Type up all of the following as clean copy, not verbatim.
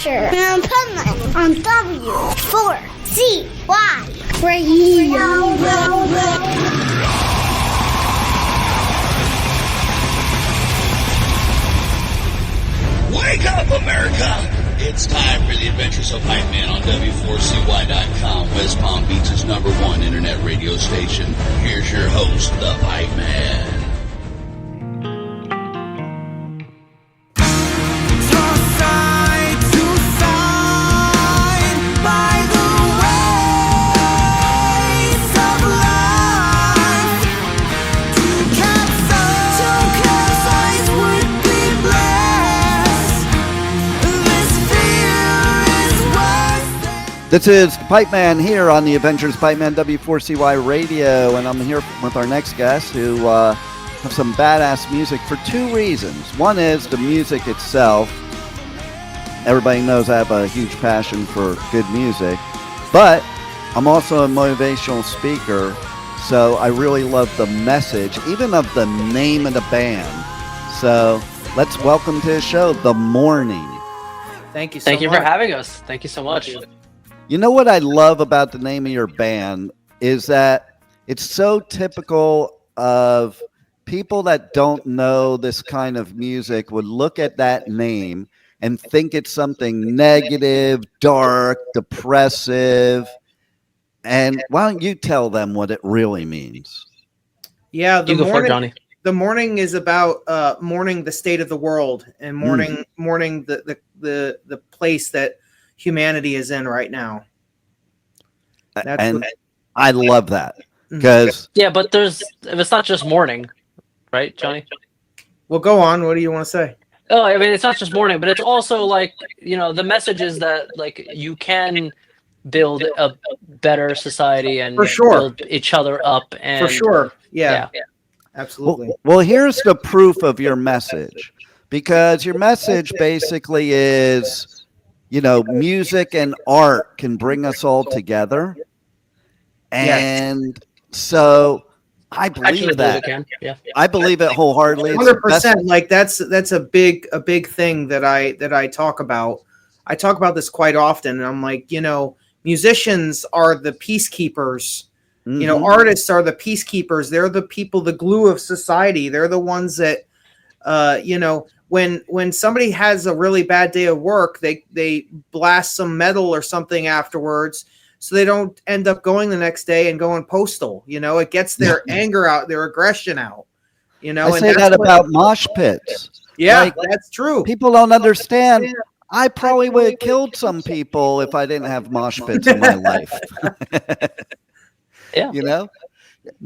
Adventure in Pipeman on W4CY Radio. Wake up, America! It's time for the Adventures of Pipeman on W4CY.com, West Palm Beach's #1 internet radio station. Here's your host, the Pipeman. This is Pipeman here on the Adventures of Pipeman W4CY Radio, and I'm here with our next guest who have some badass music for two reasons. One is the music itself. Everybody knows I have a huge passion for good music, but I'm also a motivational speaker, so I really love the message, even of the name of the band. So let's welcome to the show, The Mourning. Thank you so much. Thank you for having us. Thank you so much. You know what I love about the name of your band is that it's so typical of people that don't know this kind of music would look at that name and think it's something negative, dark, depressive. And why don't you tell them what it really means? Yeah, You go for it, Johnny. The mourning is about mourning the state of the world and mourning the place that humanity is in right now. I love that because but it's not just mourning, right, Johnny? Well, go on. What do you want to say? Oh, I mean, it's not just mourning, but it's also like, the message is that like you can build a better society and build each other up. And for sure. Yeah. Absolutely. Well, here's the proof of your message, because your message basically is, music and art can bring us all together. And so I believe that. I believe it wholeheartedly. 100%. Like that's a big thing that I talk about. I talk about this quite often, and I'm like, musicians are the peacekeepers. Mm-hmm. Artists are the peacekeepers. They're the people, the glue of society. They're the ones that, when somebody has a really bad day of work, they blast some metal or something afterwards, so they don't end up going the next day and going postal. It gets their anger out, their aggression out. I say that about mosh pits. Yeah, that's true. People don't understand. I probably would have killed some people if I didn't have mosh pits in my life. Yeah.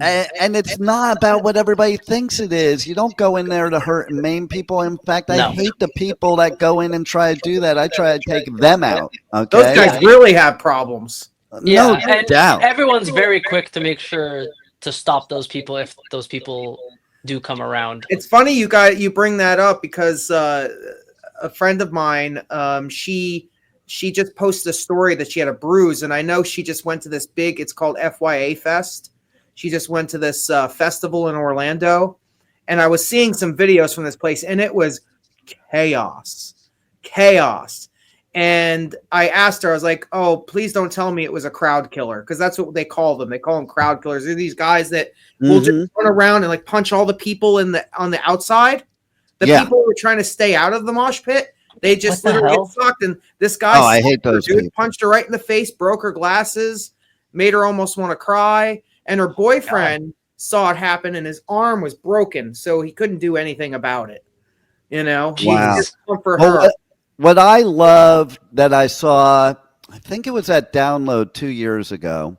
And it's not about what everybody thinks it is. You don't go in there to hurt and maim people. In fact, I hate the people that go in and try to do that. I try to take them out. Okay? Those guys really have problems. No doubt. Everyone's very quick to make sure to stop those people if those people do come around. It's funny you bring that up because a friend of mine, she just posted a story that she had a bruise, and I know she just went to this big, it's called FYA Fest. She just went to this festival in Orlando, and I was seeing some videos from this place, and it was chaos. And I asked her, I was like, oh, please don't tell me it was a crowd killer, because that's what they call them. They call them crowd killers. They're these guys that will just run around and like punch all the people on the outside. The people who are trying to stay out of the mosh pit, they just literally get sucked. And this guy, I hate those people. Punched her right in the face, broke her glasses, made her almost want to cry. And her boyfriend saw it happen, and his arm was broken, so he couldn't do anything about it. Wow. For her. What I love that I saw, I think it was at Download 2 years ago.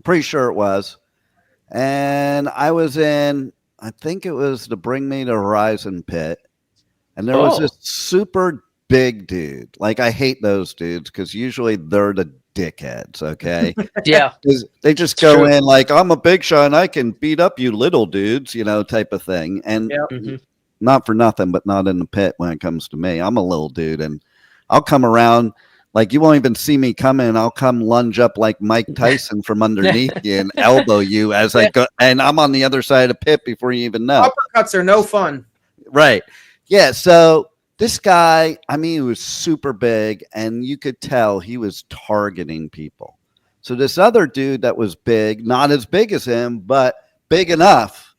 Pretty sure it was. And I was in, I think it was the Bring Me to Horizon pit. And there was this super big dude. Like, I hate those dudes because usually they're the dickheads, okay? Yeah. They just go in like, I'm a big shot and I can beat up you little dudes, type of thing. And not for nothing, but not in the pit when it comes to me. I'm a little dude, and I'll come around like you won't even see me coming. I'll come lunge up like Mike Tyson from underneath you and elbow you as I go, and I'm on the other side of the pit before you even know. Uppercuts are no fun. Right. Yeah. So This guy, I mean, he was super big, and you could tell he was targeting people. So this other dude that was big, not as big as him, but big enough,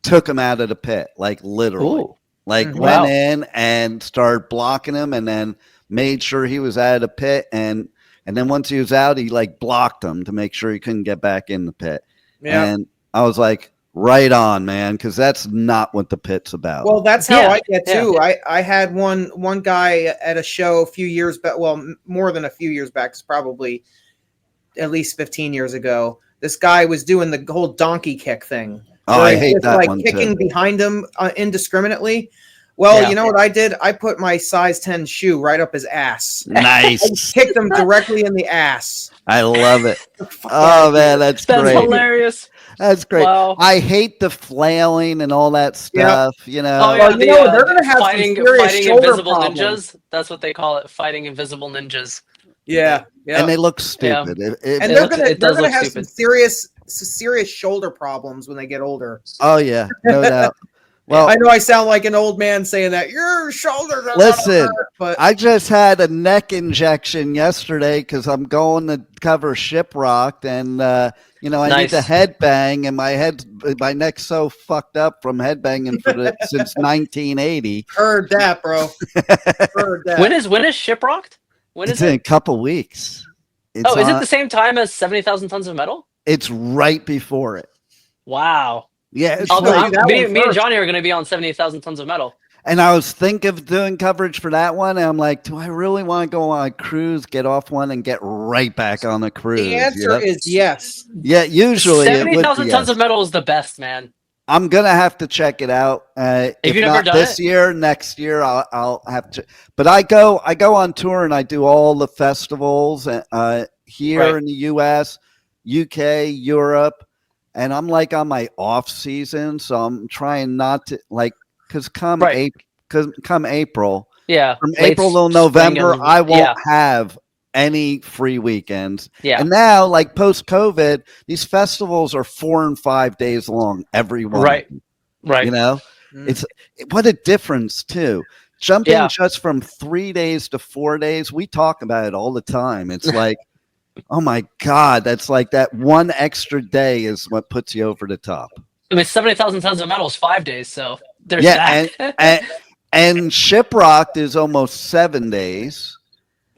took him out of the pit, like literally. Ooh. Like Wow. went in and started blocking him, and then made sure he was out of the pit. And then once he was out, he like blocked him to make sure he couldn't get back in the pit. Yeah. And I was like, right on, man, because that's not what the pit's about. Well, that's how Yeah, I get too. I had one guy at a show a few years back. Well, more than a few years back. It's probably at least 15 years ago. This guy was doing the whole donkey kick thing. Oh, I hate that like one kicking too. behind him indiscriminately. Well, Yeah. you know what I did? I put my size 10 shoe right up his ass. I Nice. kicked him directly in the ass. I love it. Oh man, that's That's great. hilarious. That's great. Wow. I hate the flailing and all that stuff. You know. Oh yeah, Well, you know, they're gonna have some fighting serious shoulder invisible problems. ninjas. That's what they call it, fighting invisible ninjas. Yeah, yeah. And they look stupid. And It they're looks- gonna it does look have stupid. some serious shoulder problems when they get older. Oh yeah, no doubt. Well, I know I sound like an old man saying that your shoulders are listen, gonna hurt, but I just had a neck injection yesterday because I'm going to cover Shiprocked, and you know I need to Nice. headbang, and my neck's so fucked up from headbanging since 1980. heard that, bro. Heard that. When is Shiprocked? When It's is in a it? couple weeks. It's Oh, is it on- the same time as 70,000 Tons of Metal? It's right before it. Wow. Yeah, it's Although right- that me one and first. Johnny are going to be on 70,000 Tons of Metal. and I was thinking of doing coverage for that one, and I'm like, do I really want to go on a cruise, get off one, and get right back on a cruise? The answer you know? is yes. Yeah, usually it would 70,000 be, Tons yes. of Metal is the best, man. I'm gonna have to check it out. If you've not never done this it? year, next year I'll have to. But I go on tour and I do all the festivals here Right. in the U.S., UK, Europe, and I'm like on my off season, so I'm trying not to like because come Right. April, Yeah. from late April till spring November, and- I won't Yeah. have any free weekends. Yeah. And now, like post-COVID, these festivals are 4 and 5 days long, every one. Right. Right. You know, Mm. it's what a difference too. Jumping Yeah. just from 3 days to 4 days, we talk about it all the time. It's like, oh my God, that's like that one extra day is what puts you over the top. I mean, 70,000 Tons of Metal is 5 days, so there's Yeah, that. and Shiprocked is almost 7 days.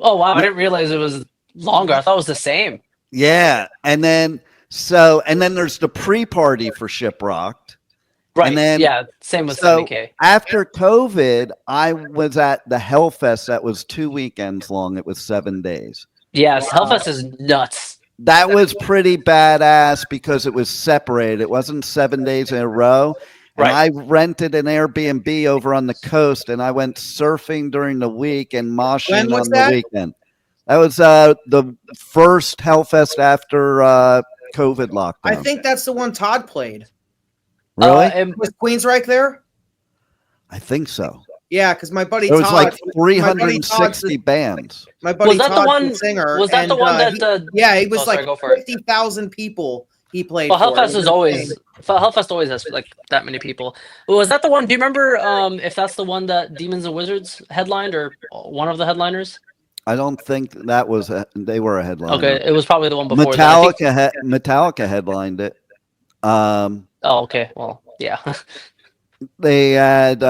Oh, wow. I didn't realize it was longer. I thought it was the same. Yeah, and then there's the pre-party for Shiprocked. Right. And then- yeah. Same with So 70K. after COVID, I was at the Hellfest that was 2 weekends long. It was 7 days. Yes. Hellfest is nuts. That was pretty badass because it was separated. It wasn't 7 days in a row. And Right. I rented an Airbnb over on the coast, and I went surfing during the week and moshing When was on that? the weekend. That was the first Hellfest after COVID lockdown. I think that's the one Todd played. Really? And Was Queensryche there? I think so. Yeah, because my buddy There was Todd, like my buddy Todd's 360 bands. my buddy was that the Todd's one? the singer. Was that the and, one that he- the? Yeah, it was Oh, sorry, like go for it. 50,000 people he played. Well, for. Hellfest It was is always. insane. Hellfest always has like that many people. Was that the one? Do you remember if that's the one that Demons and Wizards headlined or one of the headliners? I don't think that was they were a headliner. Okay, it was probably the one before. that. I think- Metallica headlined it. Oh, okay. Well, yeah. They had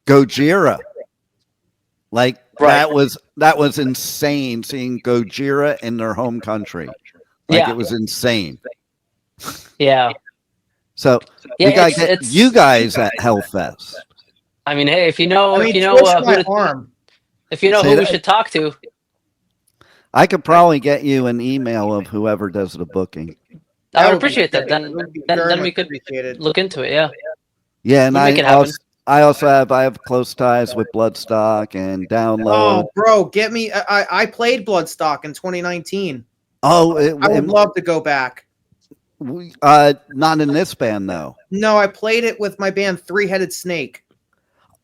Gojira. Like Right. that was insane seeing Gojira in their home country. Like Yeah. it was insane. Yeah. So Yeah, we gotta it's- get it's- you guys at Hellfest. I mean, hey, if you know, I mean, if you know, twist who my to, arm. if you know Say who we that. should talk to, I could probably get you an email of whoever does the booking. I would would be appreciate that. great. Then, It would be then, very then much we could appreciated. look into it. Yeah. Yeah, and You make it happen. I also have close ties with Bloodstock and Download. Oh, bro, get me. I played Bloodstock in 2019. Oh, I would love to go back. not in this band though. No, I played it with my band Three Headed Snake.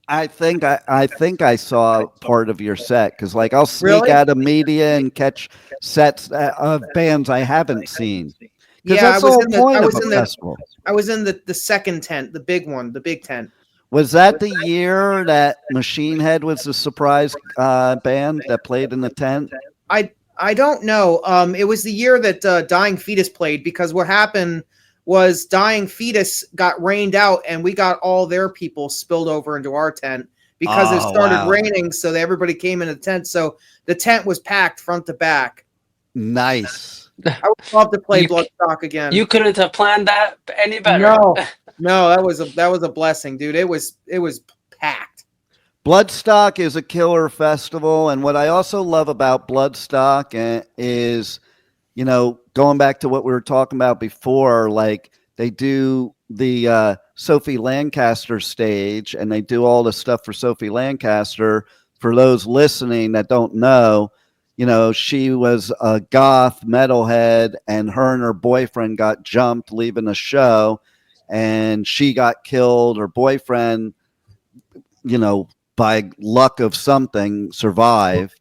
I think I saw part of your set because like I'll sneak Really? out of media and catch sets of bands I haven't seen. 'Cause Yeah, that's the whole point of a festival. I was in the second tent, the big one, the big tent. Was that the year that Machine Head was the surprise band that played in the tent? I don't know. It was the year that Dying Fetus played, because what happened was Dying Fetus got rained out and we got all their people spilled over into our tent because it started raining. So everybody came in the tent. So the tent was packed front to back. Nice. I would love to play Bloodstock again. You couldn't have planned that any better. No, that was a blessing, dude. It was packed. Bloodstock is a killer festival, and what I also love about Bloodstock is, you know, going back to what we were talking about before, like they do the Sophie Lancaster stage, and they do all the stuff for Sophie Lancaster. For those listening that don't know, you know, she was a goth metalhead, and her boyfriend got jumped leaving the show, and she got killed. Her boyfriend, you know, by luck of something, survived.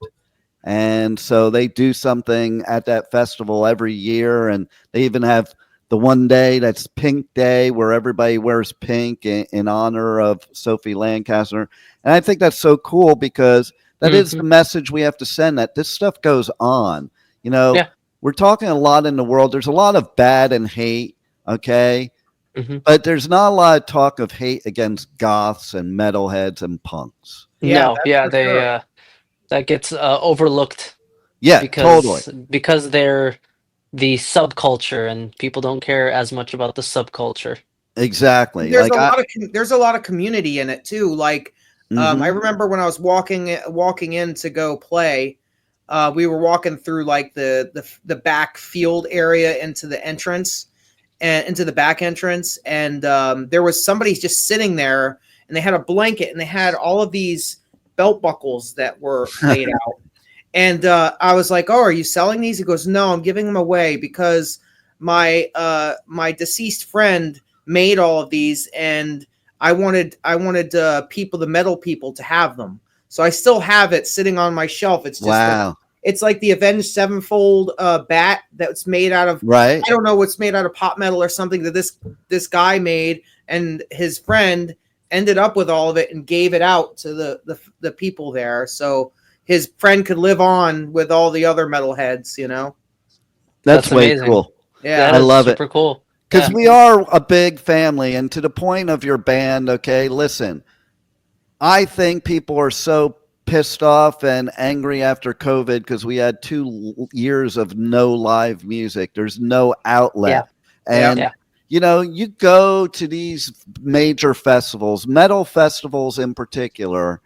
And so they do something at that festival every year, and they even have the one day that's Pink Day, where everybody wears pink in honor of Sophie Lancaster. And I think that's so cool, because that is the message we have to send, that this stuff goes on. You know, we're talking a lot in the world. There's a lot of bad and hate, okay? But there's not a lot of talk of hate against goths and metalheads and punks. That gets overlooked. Yeah, totally. Because they're the subculture, and people don't care as much about the subculture. Exactly. There's a lot of community in it too. Like, I remember when I was walking in to go play, we were walking through like the back field area into the entrance. And into the back entrance, and there was somebody just sitting there, and they had a blanket, and they had all of these belt buckles that were laid out. And I was like, "Oh, are you selling these?" He goes, "No, I'm giving them away because my deceased friend made all of these, and I wanted the metal people to have them. So I still have it sitting on my shelf. It's just it's like the Avenged Sevenfold bat that's made out of, I don't know what's made out of pop metal or something that this guy made, and his friend ended up with all of it and gave it out to the people there, so his friend could live on with all the other metalheads, you know. That's way amazing. Cool. Yeah, I love super cool. Because we are a big family, and to the point of your band, okay, listen, I think people are so pissed off and angry after COVID because we had 2 years of no live music. There's no outlet. And, you know, you go to these major festivals, metal festivals in particular,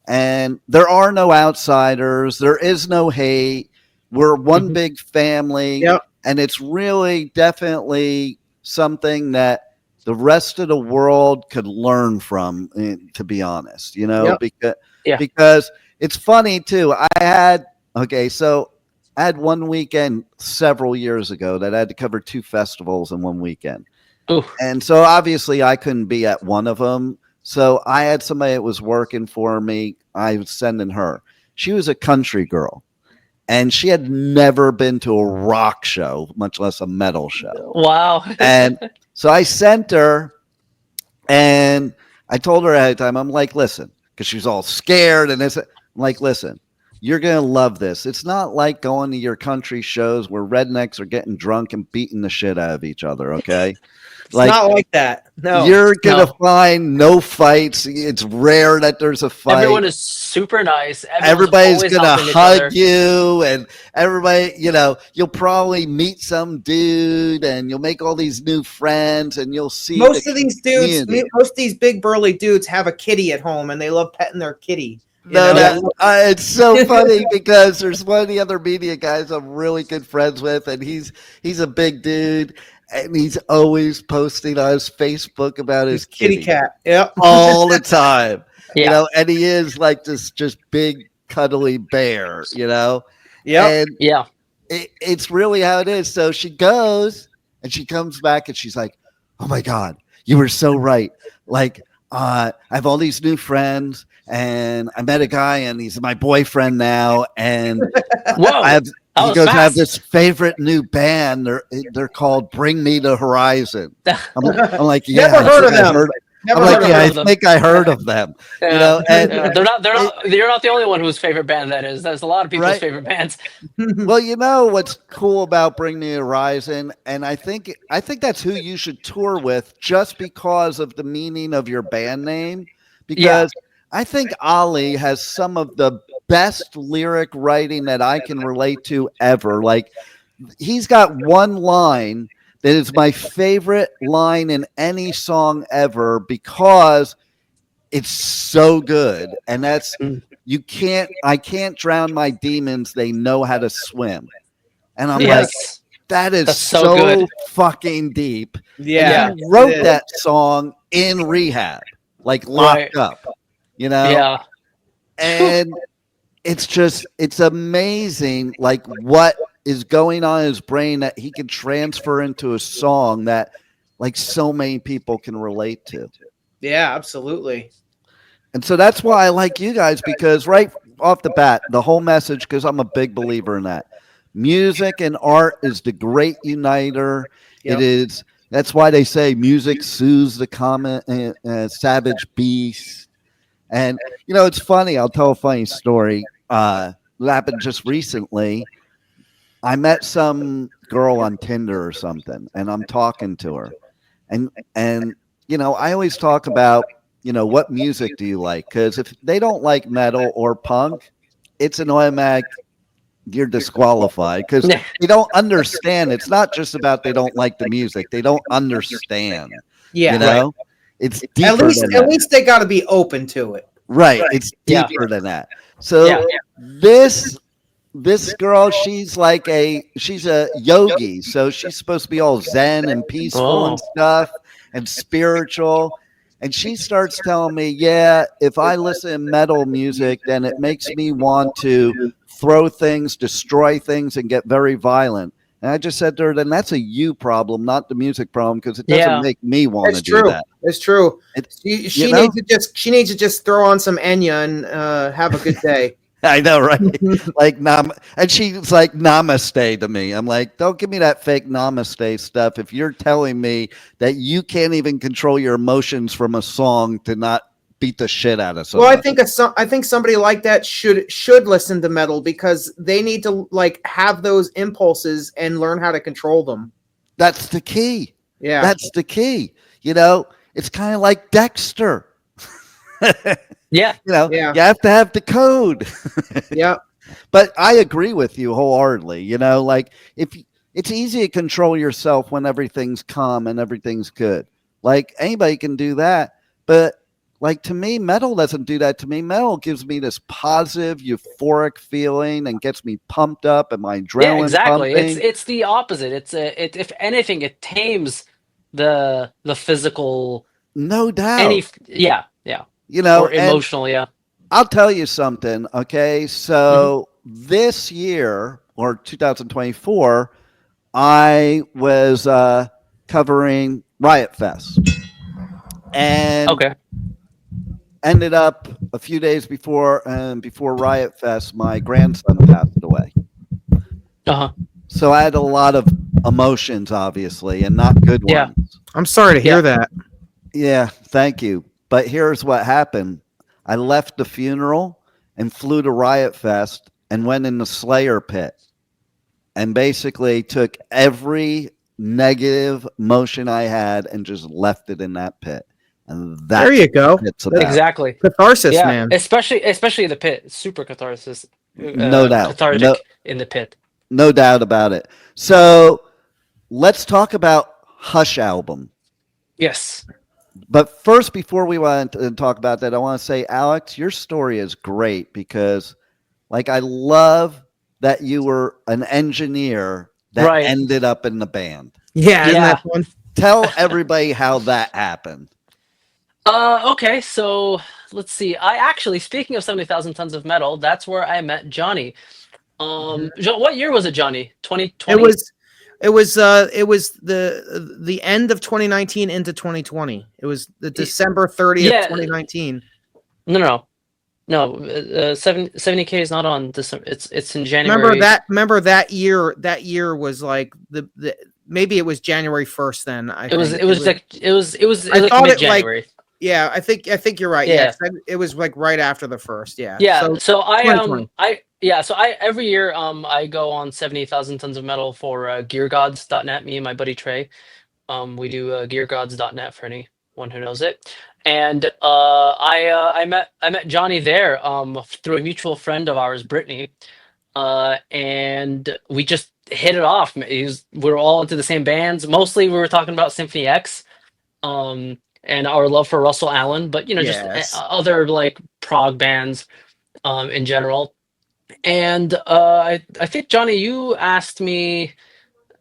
and there are no outsiders. There is no hate. We're one big family. And it's really definitely something that the rest of the world could learn from, to be honest, you know, because it's funny too. I had one weekend several years ago that I had to cover 2 festivals in one weekend. And so obviously I couldn't be at one of them. So I had somebody that was working for me. I was sending her. She was a country girl, and she had never been to a rock show, much less a metal show. Wow. And so I sent her, and I told her ahead of time, I'm like, listen, because she was all scared, and I'm like, listen, you're going to love this. It's not like going to your country shows where rednecks are getting drunk and beating the shit out of each other, okay? It's not like that. No. You're going to find no fights. It's rare that there's a fight. Everyone is super nice. Everybody's going to hug you, and everybody, you know, you'll probably meet some dude, and you'll make all these new friends, and you'll see most of these big burly dudes have a kitty at home, and they love petting their kitty. It's so funny because there's one of the other media guys I'm really good friends with, and he's a big dude, and he's always posting on his Facebook about his kitty cat, all the time. You know, and he is like this just big cuddly bear, you know. It's really how it is. So she goes and she comes back and she's like, "Oh my God, you were so right. Like, I have all these new friends, and I met a guy, and he's my boyfriend now. And I have this favorite new band. They're called Bring Me the Horizon." I'm like, yeah, never heard of them. Never I'm like, heard of yeah, I them. think I heard of them. Yeah. You know, and They're not. You're not the only one whose favorite band that is. That's a lot of people's Right. favorite bands. well, you know what's cool about Bring Me the Horizon, and I think that's who you should tour with, just because of the meaning of your band name. Because I think Ollie has some of the best lyric writing that I can relate to ever. Like, he's got one line that is my favorite line in any song ever, because it's so good. And that's, I can't drown my demons. They know how to swim. And I'm like, that is so good. fucking deep. Yeah. And he wrote that song in rehab, like locked up, you know? Yeah. And it's amazing, like, what is going on in his brain that he can transfer into a song that, like, so many people can relate to. Yeah, absolutely. And so that's why I like you guys, because right off the bat, the whole message, because I'm a big believer in that. Music and art is the great uniter. Yep. It is. That's why they say music soothes the common savage beast. And, you know, it's funny. I'll tell a funny story. That happened just recently. I met some girl on Tinder or something, and I'm talking to her. And you know, I always talk about, you know, what music do you like? Because if they don't like metal or punk, it's an automatic, you're disqualified, because they don't understand. It's not just about they don't like the music. They don't understand. Yeah. You know? It's deeper At least they got to be open to it. Right. It's deeper than that. So this girl, she's a yogi. So she's supposed to be all zen and peaceful and stuff and spiritual. And she starts telling me, yeah, if I listen to metal music, then it makes me want to throw things, destroy things, and get very violent. And I just said to her, then that's a you problem, not the music problem, because it doesn't make me want to do that. It's true. She needs to just throw on some Enya and have a good day. I know, right? And she's like, namaste to me. I'm like, don't give me that fake namaste stuff. If you're telling me that you can't even control your emotions from a song to not beat the shit out of someone. Well, I think somebody like that should listen to metal, because they need to, like, have those impulses and learn how to control them. That's the key. Yeah. That's the key. You know, it's kind of like Dexter. Yeah. You know, you have to have the code. Yeah. But I agree with you wholeheartedly. You know, like, it's easy to control yourself when everything's calm and everything's good. Like, anybody can do that. But, like, to me, metal doesn't do that to me. Metal gives me this positive, euphoric feeling and gets me pumped up and my adrenaline. Yeah, exactly. pumping. It's the opposite. If anything, it tames the physical. No doubt. Yeah. You know, or emotional, I'll tell you something, okay? So this year, or 2024, I was covering Riot Fest. And ended up a few days before Riot Fest, my grandson passed away. So I had a lot of emotions, obviously, and not good ones. I'm sorry to hear that. Yeah, thank you. But here's what happened. I left the funeral and flew to Riot Fest and went in the Slayer pit and basically took every negative emotion I had and just left it in that pit. And that's there you go. Exactly. Catharsis, man. Especially the pit. Super catharsis. No doubt. Cathartic in the pit. No doubt about it. So let's talk about Hush album. Yes. But first, before we want to talk about that, I want to say, Alex, your story is great because, like, I love that you were an engineer that ended up in the band. Yeah. Isn't that fun? Tell everybody how that happened. Okay, so let's see. I actually, speaking of 70,000 Tons of Metal, that's where I met Johnny. What year was it, Johnny? 2020? It was the end of 2019 into 2020. It was the December 30th, 2019. No. 70K is not on December. It's in January. Remember that year? That year was like the maybe it was January 1st. Then it was mid-January. Yeah, I think you're right. Yeah. 'cause it was like right after the first. Yeah. Yeah. So 2020. every year I go on 70,000 Tons of Metal for geargods.net. Me and my buddy Trey. We do geargods.net for anyone who knows it. And I met Johnny there through a mutual friend of ours, Brittany. And we just hit it off. We were all into the same bands. Mostly we were talking about Symphony X. And our love for Russell Allen, but just other like prog bands in general. And I think Johnny, you asked me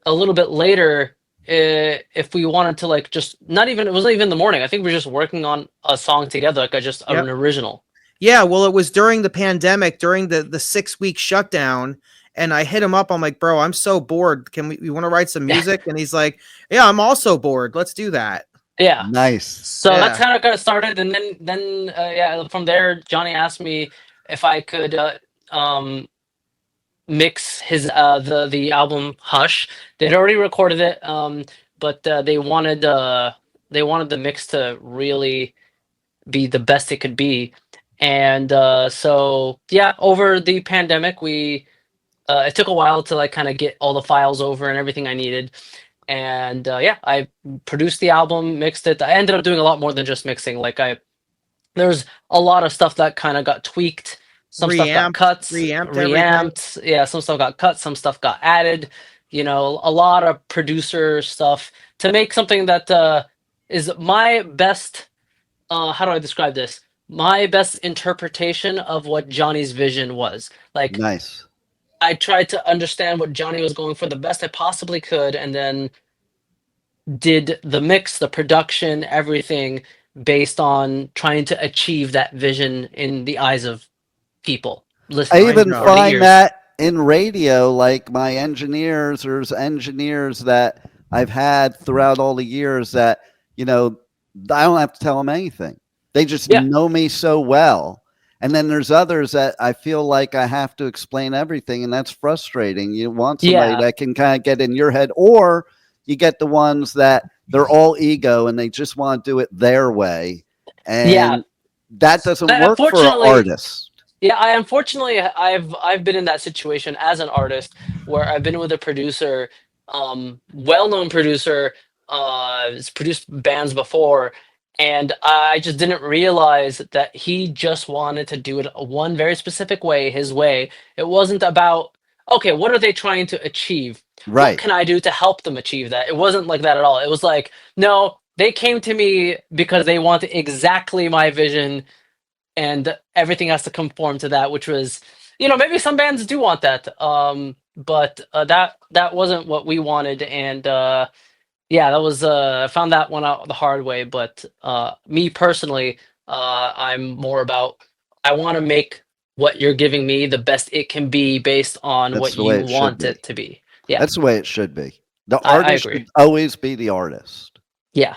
a little bit later if we wanted to like just it wasn't even in the morning. I think we were just working on a song together, like an original. Yeah, well, it was during the pandemic, during the 6-week shutdown. And I hit him up. I'm like, bro, I'm so bored. You want to write some music? And he's like, yeah, I'm also bored. Let's do that. Yeah. Nice. So that's kind of got started. And then from there, Johnny asked me if I could mix his the album Hush. They'd already recorded it, but they wanted the mix to really be the best it could be. And so over the pandemic, it took a while to like kind of get all the files over and everything I needed. And I produced the album, mixed it. I ended up doing a lot more than just mixing. There's a lot of stuff that kind of got tweaked. Some stuff got cut, reamped. Yeah, some stuff got cut, some stuff got added. A lot of producer stuff to make something that is my best. How do I describe this? My best interpretation of what Johnny's vision was. Nice. I tried to understand what Johnny was going for the best I possibly could, and then did the mix, the production, everything based on trying to achieve that vision in the eyes of people listening. I even find that in radio, like my engineers, there's engineers that I've had throughout all the years that, I don't have to tell them anything. They just know me so well. And then there's others that I feel like I have to explain everything, and that's frustrating. You want somebody that can kind of get in your head, or you get the ones that they're all ego and they just want to do it their way. And that doesn't work for an artist. Yeah, I've been in that situation as an artist where I've been with a producer, well-known producer, has produced bands before. And I just didn't realize that he just wanted to do it one very specific way, his way. It wasn't about, okay, what are they trying to achieve? Right. What can I do to help them achieve that? It wasn't like that at all. It was like, no, they came to me because they want exactly my vision, and everything has to conform to that, which was, maybe some bands do want that. But that wasn't what we wanted. And that was I found that one out the hard way. But me personally, I'm more about, I want to make what you're giving me the best it can be based on what you want it to be. Yeah, that's the way it should be. The artist should always be the artist. Yeah.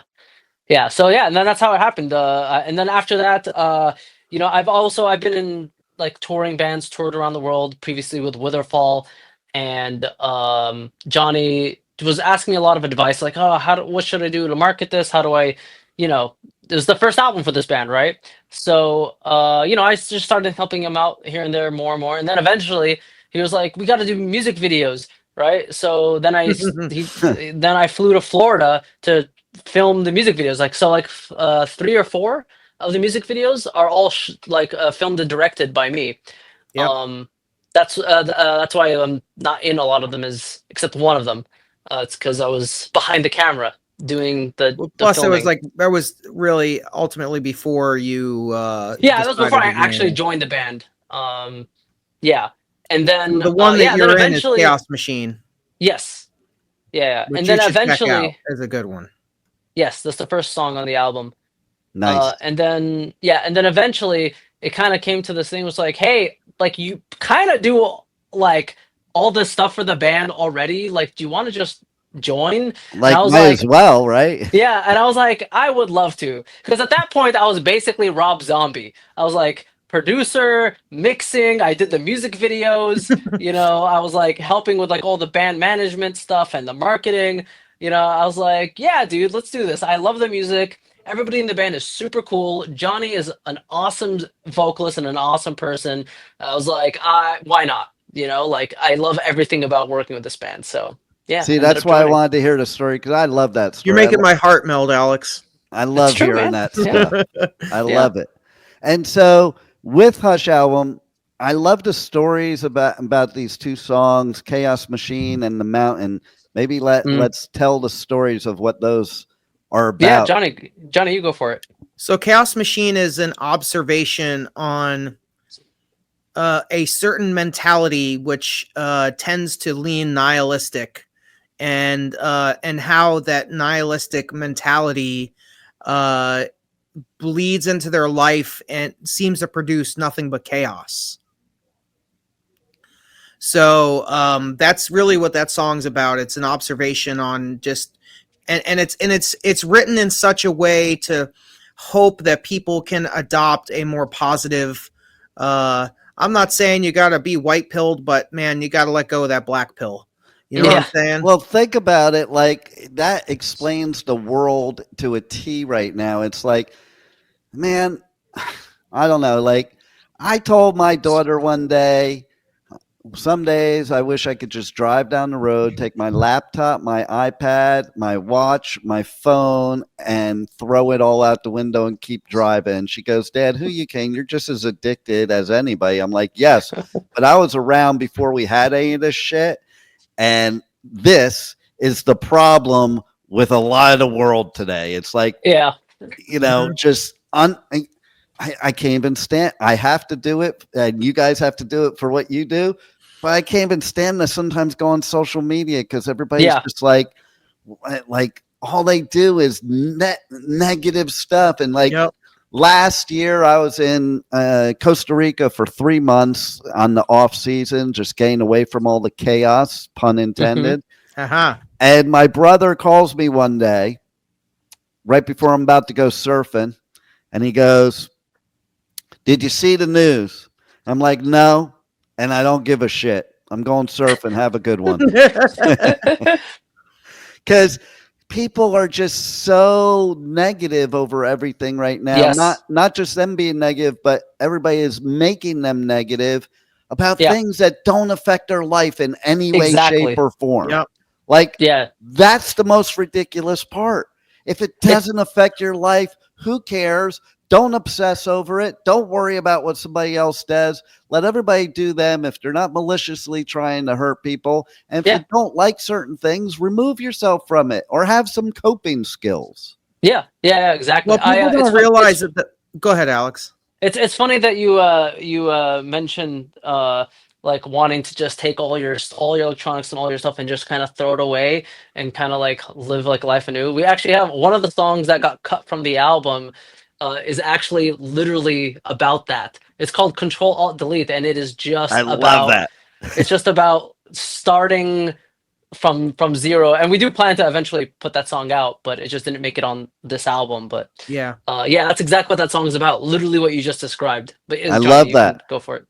So and then that's how it happened. And then after that, I've been in like touring bands, toured around the world previously with Witherfall, and Johnny was asking me a lot of advice, like, what should I do to market this? How do I, it was the first album for this band, right? So, I just started helping him out here and there more and more. And then eventually he was like, we got to do music videos, right? So then I flew to Florida to film the music videos. 3 or 4 of the music videos are all filmed and directed by me. Yep. That's why I'm not in a lot of them, except one of them. It's because I was behind the camera doing the plus filming. That was really ultimately before you that was before I actually joined the band. And then the one that you're in is eventually Chaos Machine. Yes. Yeah. Which and then eventually is a good one. Yes, that's the first song on the album. Nice. And then eventually it kind of came to this thing, was like, hey, like, you kind of do like all this stuff for the band already. Like, do you want to just join? Like, might as well, right? Yeah. And I was like, I would love to. Because at that point, I was basically Rob Zombie. I was like, producer, mixing, I did the music videos, I was like helping with like all the band management stuff and the marketing. I was like, yeah, dude, let's do this. I love the music. Everybody in the band is super cool. Johnny is an awesome vocalist and an awesome person. I was like, why not? You know, like I love everything about working with this band. So yeah. See, ended that's up why I joining. wanted to hear the story because I love that story. You're making my heart melt, Alex. I love true, hearing man. that Yeah. stuff. I love it. And so with Hush album, I love the stories about these two songs, Chaos Machine and The Mountain. Maybe let's tell the stories of what those are about. Yeah, Johnny, you go for it. So Chaos Machine is an observation on a certain mentality which tends to lean nihilistic, and how that nihilistic mentality bleeds into their life and seems to produce nothing but chaos. So that's really what that song's about. It's an observation on just, and it's written in such a way to hope that people can adopt a more positive. I'm not saying you got to be white pilled, but man, you got to let go of that black pill. You know what I'm saying? Well, think about it. Like that explains the world to a T right now. It's like, man, I don't know. Like I told my daughter one day, some days I wish I could just drive down the road, take my laptop, my iPad, my watch, my phone, and throw it all out the window and keep driving. She goes, Dad, who you king? You're just as addicted as anybody. I'm like, yes, but I was around before we had any of this shit. And this is the problem with a lot of the world today. It's like, you know, just I can't even stand. I have to do it, and you guys have to do it for what you do. But I can't even stand to sometimes go on social media because everybody's just like all they do is negative stuff. And like last year, I was in Costa Rica for 3 months on the off season, just getting away from all the chaos, pun intended. And my brother calls me one day, right before I'm about to go surfing, and he goes, "Did you see the news?" I'm like, "No, and I don't give a shit. I'm going surfing. Have a good one." Because people are just so negative over everything right now. Not just them being negative, but everybody is making them negative about things that don't affect their life in any way, shape, or form. Like, that's the most ridiculous part. If it doesn't affect your life, who cares? Don't obsess over it. Don't worry about what somebody else does. Let everybody do them if they're not maliciously trying to hurt people. And if you don't like certain things, remove yourself from it or have some coping skills. Yeah, exactly. Well, people don't realize that. Go ahead, Alex. It's funny that you mentioned like wanting to just take all your electronics and all your stuff and just kind of throw it away and kind of like live like life anew. We actually have one of the songs that got cut from the album is actually literally about that. It's called Control Alt Delete, and it is just love that. It's just about starting from zero, and we do plan to eventually put that song out, but it just didn't make it on this album. But that's exactly what that song is about. Literally what you just described. But I love that. Go for it.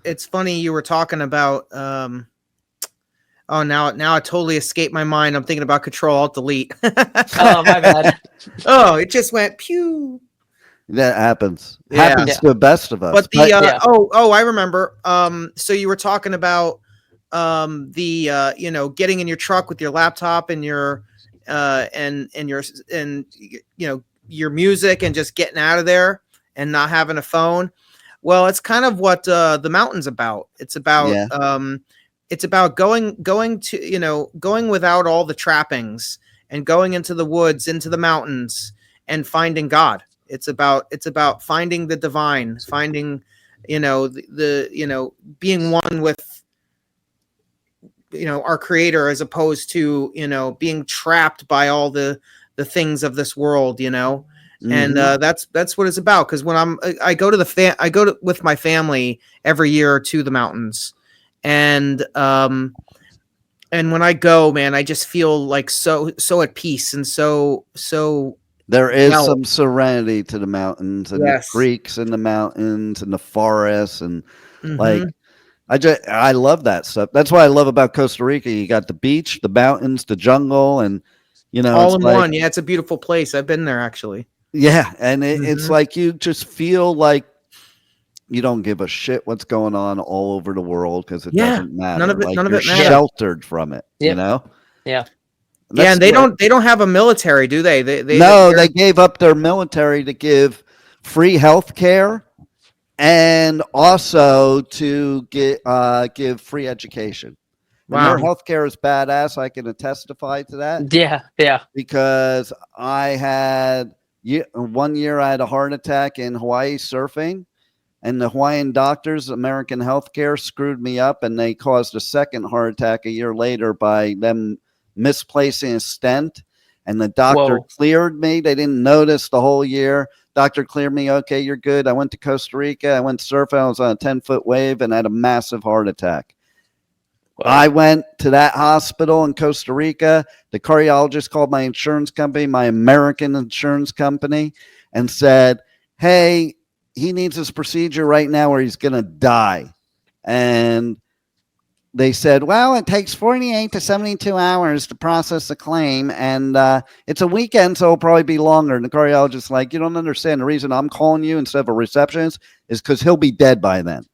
It's funny you were talking about now it totally escaped my mind. I'm thinking about Control Alt Delete. Oh, my bad. Oh, it just went pew. That happens. Happens to the best of us. But I remember. So you were talking about getting in your truck with your laptop and your your music and just getting out of there and not having a phone. Well, it's kind of what the mountain's about. It's about going without all the trappings and going into the woods, into the mountains, and finding God. It's about finding the divine, finding, being one with, our creator, as opposed to, being trapped by all the things of this world, And that's what it's about. Because when I go with my family every year to the mountains, and when I go, man, I just feel like so at peace and so. There is some serenity to the mountains and the creeks in the mountains and the forests and I love that stuff. That's what I love about Costa Rica. You got the beach, the mountains, the jungle, and You know, all it's in like, one. Yeah, it's a beautiful place. I've been there actually. yeah, and it's like you just feel like you don't give a shit what's going on all over the world because it doesn't matter. None of it. Like None of you're it matters. sheltered from it. You Yep. know. Yeah. Yeah, and they don't have a military, do they? They gave up their military to give free health care and also to give free education. And Wow. their health care is badass. I can testify to that. Yeah. Because I had 1 year I had a heart attack in Hawaii surfing, and the Hawaiian doctors, American healthcare, screwed me up, and they caused a second heart attack a year later by them misplacing a stent. And the doctor cleared me. They didn't notice the whole year. Doctor cleared me. Okay, you're good. I went to Costa Rica. I went surfing. I was on a 10-foot wave and had a massive heart attack. Wow. I went to that hospital in Costa Rica. The cardiologist called my insurance company, my American insurance company, and said, hey, he needs this procedure right now or he's going to die. And they said, well, it takes 48 to 72 hours to process a claim, and it's a weekend, so it'll probably be longer. And the cardiologist's like, you don't understand. The reason I'm calling you instead of a receptionist is because he'll be dead by then.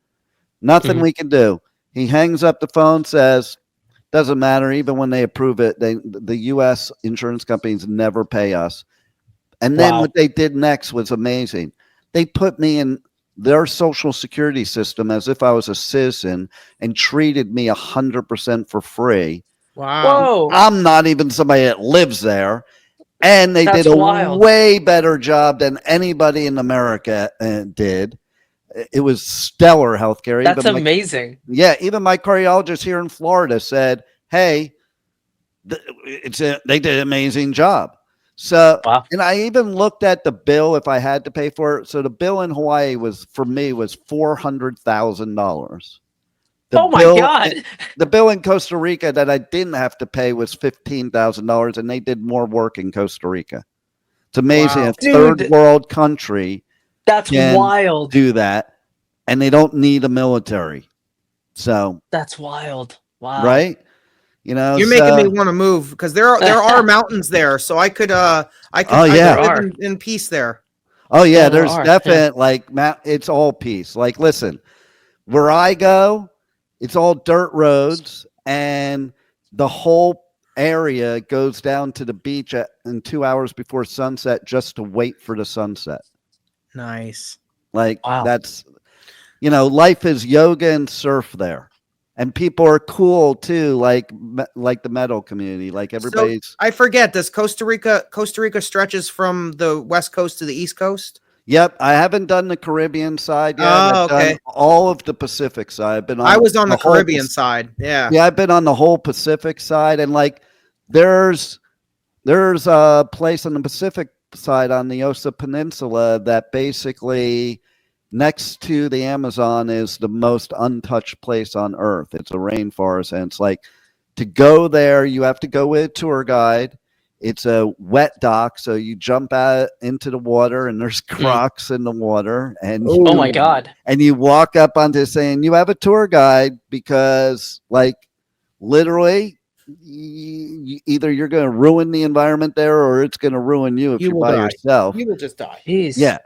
Nothing we can do. He hangs up the phone, says, doesn't matter. Even when they approve it, the U.S. insurance companies never pay us. And then what they did next was amazing. They put me in their social security system as if I was a citizen and treated me 100% for free. Wow. Whoa. I'm not even somebody that lives there. And they did a way better job than anybody in America did. It was stellar healthcare. That's amazing. Even my cardiologist here in Florida said, hey, they did an amazing job. So, and I even looked at the bill if I had to pay for it. So the bill in Hawaii was $400,000. Oh my God. The bill in Costa Rica that I didn't have to pay was $15,000, and they did more work in Costa Rica. It's amazing. A third world country. That's wild. Do that, and they don't need a military. So that's wild. Wow. Right? You know, you're making me want to move because there are mountains there, so I could live in peace there. Oh yeah, there's definite it's all peace. Like, listen, where I go, it's all dirt roads, and the whole area goes down to the beach in 2 hours before sunset just to wait for the sunset. Nice. That's, life is yoga and surf there. And people are cool too, like the metal community, like everybody's. So, I forget, does Costa Rica stretches from the West Coast to the East Coast? Yep. I haven't done the Caribbean side yet. Oh, I've done all of the Pacific side. I was on the Caribbean side. Yeah. Yeah. I've been on the whole Pacific side, and there's a place on the Pacific side on the Osa Peninsula that basically next to the Amazon is the most untouched place on earth. It's a rainforest, and it's like, to go there, you have to go with a tour guide. It's a wet dock, so you jump out into the water, and there's crocs in the water. And oh my God! And you walk up onto saying you have a tour guide because, literally, either you're going to ruin the environment there, or it's going to ruin you if you're by yourself. You will just die. Jeez. Yeah.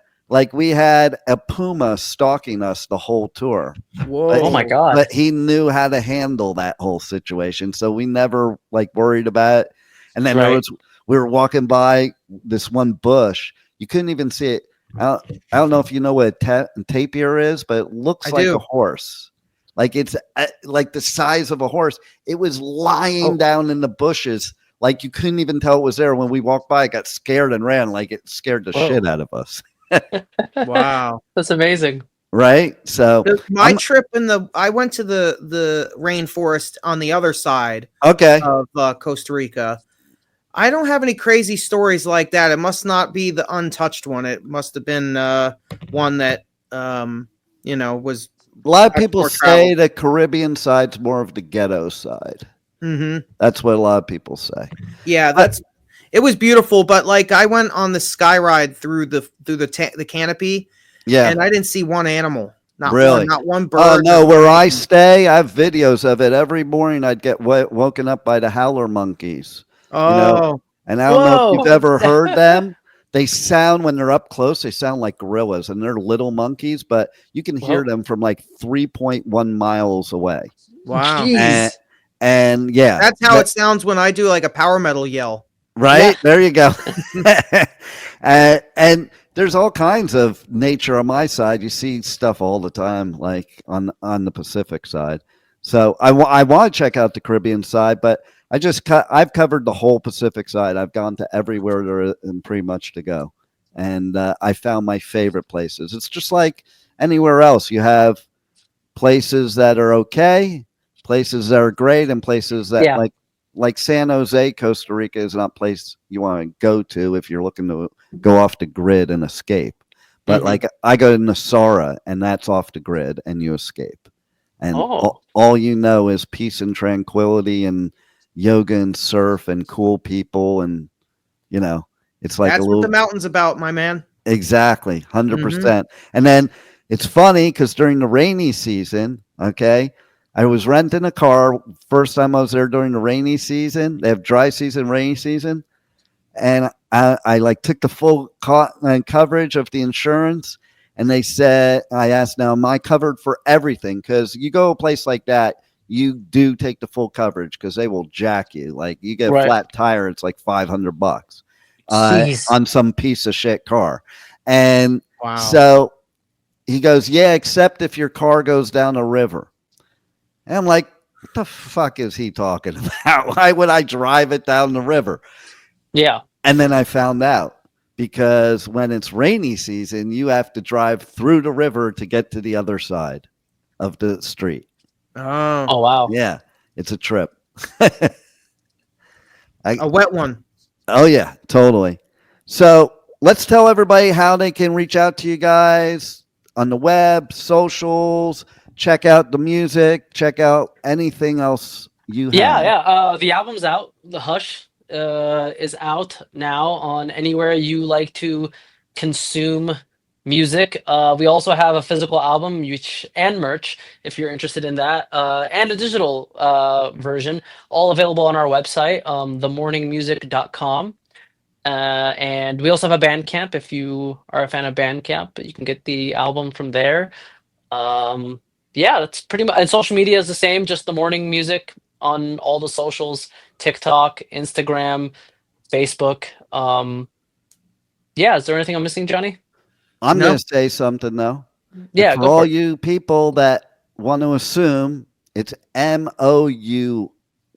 We had a puma stalking us the whole tour. Whoa. Oh my God. But he knew how to handle that whole situation. So we never worried about it. And then we were walking by this one bush. You couldn't even see it. I don't know if you know what a tapir is, but it looks like a horse. It's like the size of a horse. It was lying down in the bushes. You couldn't even tell it was there. When we walked by, it got scared and ran. It scared the shit out of us. Wow, that's amazing. Right? So trip I went to the rainforest on the other side of Costa Rica. I don't have any crazy stories like that. It must not be the untouched one. It must have been one that was. A lot of people say the Caribbean side's more of the ghetto side. Mm-hmm. That's what a lot of people say. Yeah, it was beautiful, but I went on the sky ride through the canopy, and I didn't see one animal. Not one bird. Oh no, where I stay, I have videos of it. Every morning I'd get woken up by the howler monkeys. Oh. And I don't know if you've Whoa. ever heard them. They sound, when they're up close, they sound like gorillas, and they're little monkeys, but you can hear them from like 3.1 miles away. Wow. Jeez. And yeah, That's how it sounds when I do like a power metal yell. right? Yeah. There you go. And there's all kinds of nature on my side. You see stuff all the time, like on the Pacific side. So I want to check out the Caribbean side, but I've covered the whole Pacific side. I've gone to everywhere there is pretty much to go. And I found my favorite places. It's just like anywhere else. You have places that are okay, places that are great, and places that like San Jose, Costa Rica is not a place you want to go to if you're looking to go off the grid and escape. But like I go to Nassau, and that's off the grid, and you escape. And all you know is peace and tranquility and yoga and surf and cool people, and it's like that's what the mountain's about, my man. Exactly, 100%. And then it's funny because during the rainy season, I was renting a car. First time I was there during the rainy season. They have dry season, rainy season, and I like took the full coverage of the insurance. And they said, I asked, now, am I covered for everything? Because you go to a place like that, you do take the full coverage because they will jack you. Like you get a flat tire, it's like $500 on some piece of shit car. And so he goes, yeah, except if your car goes down a river. And I'm like, what the fuck is he talking about? Why would I drive it down the river? Yeah. And then I found out. Because when it's rainy season, you have to drive through the river to get to the other side of the street. Oh wow. Yeah, it's a trip. A wet one. Oh, yeah, totally. So let's tell everybody how they can reach out to you guys on the web, socials, check out the music, check out anything else you have. Yeah. The album's out. The Hush is out now on anywhere you like to consume music. We also have a physical album and merch if you're interested in that, and a digital version, all available on our website, themourningmusic.com. And we also have a Bandcamp. If you are a fan of Bandcamp, you can get the album from there. That's pretty much. And social media is the same, just The Mourning Music on all the socials: TikTok, Instagram, Facebook. Is there anything I'm missing, Johnny? I'm going to say something, though. Yeah, for all you people that want to assume it's MOU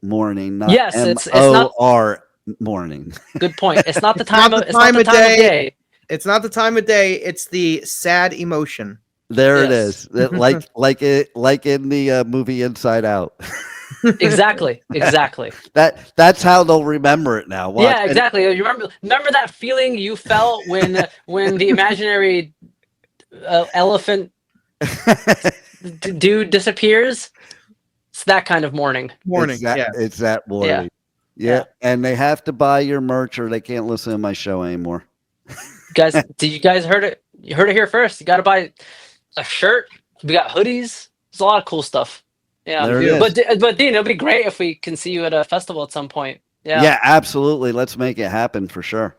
Mourning, not MOR Mourning. Good point. It's not the time of day. It's not the time of day. It's the sad emotion. There it is. like in the movie Inside Out. Exactly. That's how they'll remember it now. Yeah, exactly. You remember that feeling you felt when the imaginary elephant dude disappears? It's that kind of mourning. It's that mourning. Yeah. And they have to buy your merch or they can't listen to my show anymore. Guys, did you guys heard it? You heard it here first. You got to buy a shirt. We got hoodies. There's a lot of cool stuff. Yeah, but Dean, it'll be great if we can see you at a festival at some point. Yeah, absolutely. Let's make it happen for sure.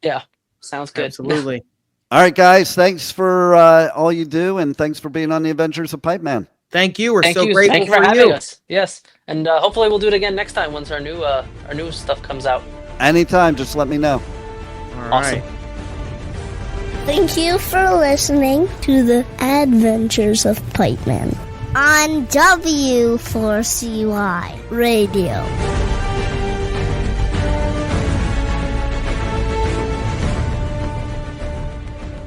Yeah, sounds good. Absolutely. All right, guys. Thanks for all you do, and thanks for being on the Adventures of Pipeman. Thank you. We're so grateful Thank you for having us. Yes, and hopefully we'll do it again next time once our new stuff comes out. Anytime, just let me know. All awesome. Right. Thank you for listening to the Adventures of Pipeman on W4CY Radio.